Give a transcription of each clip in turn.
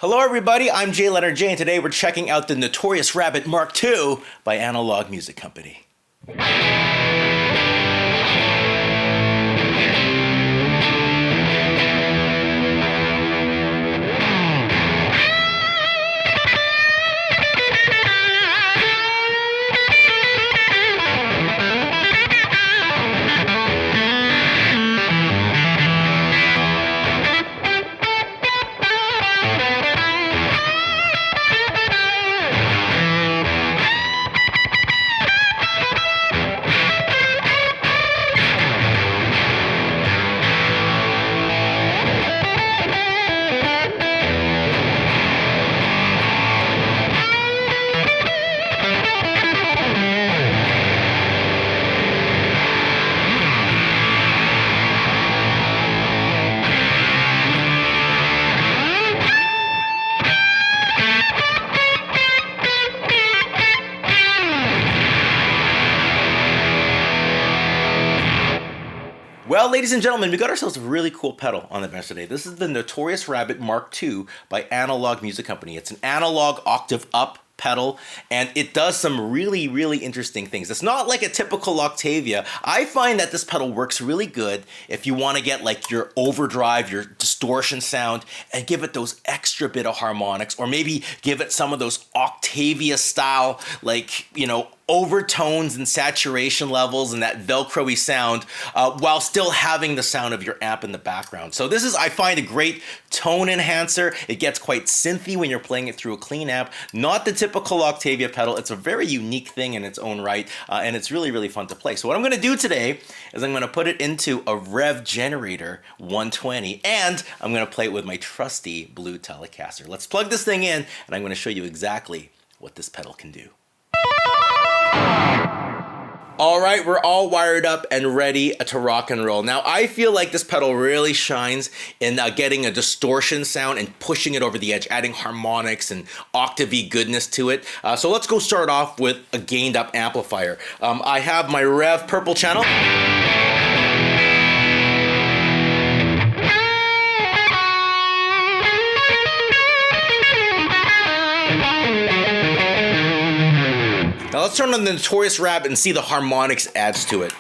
Hello everybody, I'm JayLeonardJ, and today we're checking out the Notorious Rabbit Mark II by Analog Music Company. Well, ladies and gentlemen, we got ourselves a really cool pedal on the bench today. This is the Notorious Rabbit Mark II by Analog Music Company. It's an analog octave up pedal, and it does some really, really interesting things. It's not like a typical Octavia. I find that this pedal works really good if you want to get like your overdrive, your distortion sound, and give it those extra bit of harmonics, or maybe give it some of those Octavia style, like, you know, overtones and saturation levels and that Velcro-y sound while still having the sound of your amp in the background. So this is, I find, a great tone enhancer. It gets quite synthy when you're playing it through a clean amp. Not the typical Octavia pedal. It's a very unique thing in its own right, and it's really, really fun to play. So what I'm going to do today is I'm going to put it into a Rev Generator 120, and I'm going to play it with my trusty blue Telecaster. Let's plug this thing in, and I'm going to show you exactly what this pedal can do. All right, we're all wired up and ready to rock and roll. Now, I feel like this pedal really shines in getting a distortion sound and pushing it over the edge, adding harmonics and octavey goodness to it. So let's go start off with a gained up amplifier. I have my Rev purple channel. Now let's turn on the Notorious Rabbit and see the harmonics adds to it.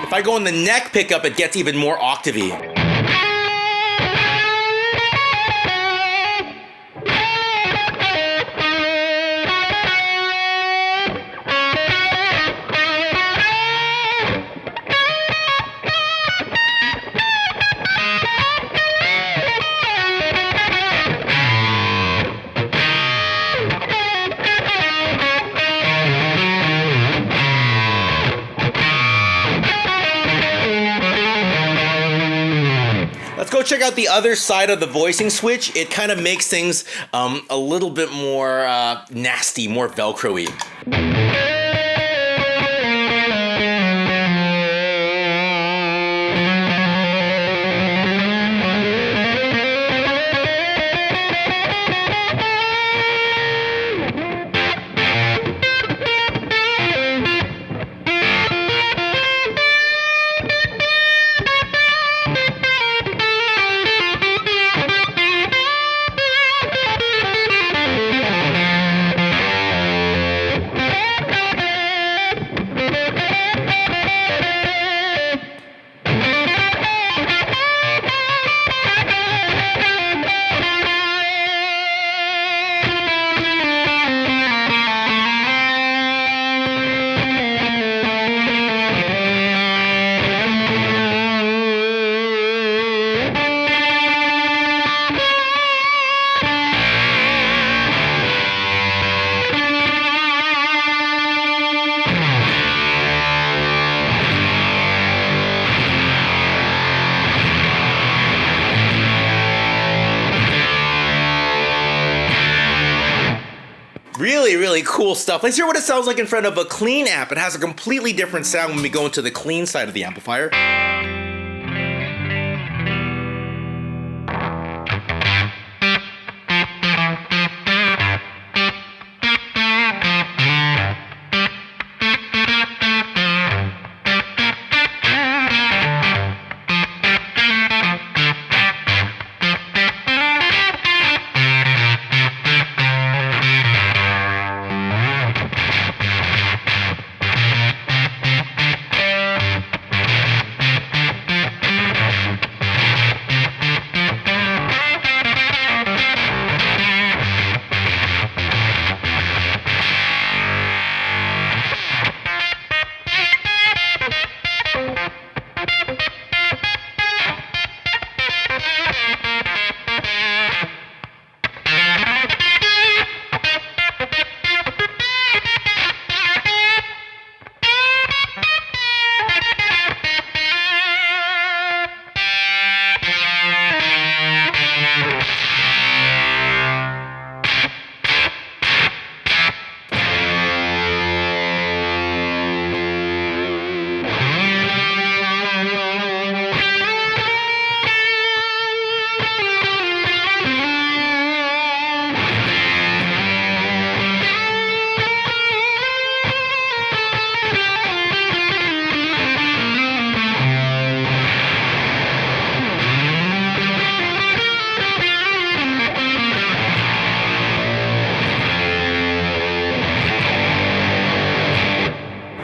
If I go in the neck pickup, it gets even more octavey. Let's go check out the other side of the voicing switch. It kind of makes things a little bit more nasty, more Velcro-y. really, really cool stuff. Let's hear what it sounds like in front of a clean amp. It has a completely different sound when we go into the clean side of the amplifier.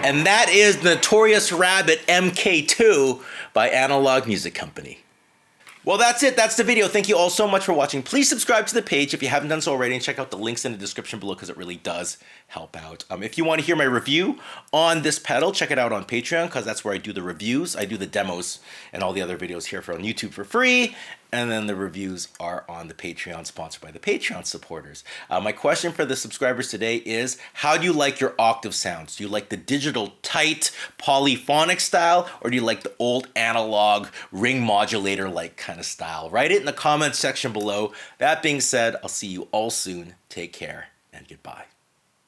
And that is the Notorious Rabbit MK2 by Analog Music Company. Well, that's it. That's the video. Thank you all so much for watching. Please subscribe to the page if you haven't done so already, and check out the links in the description below because it really does help out. If you want to hear my review on this pedal, check it out on Patreon because that's where I do the reviews. I do the demos and all the other videos here on YouTube for free. And then the reviews are on the Patreon, sponsored by the Patreon supporters. My question for the subscribers today is, how do you like your octave sounds? Do you like the digital, tight, polyphonic style, or do you like the old analog ring modulator-like kind of style? Write it in the comments section below. That being said, I'll see you all soon. Take care and goodbye.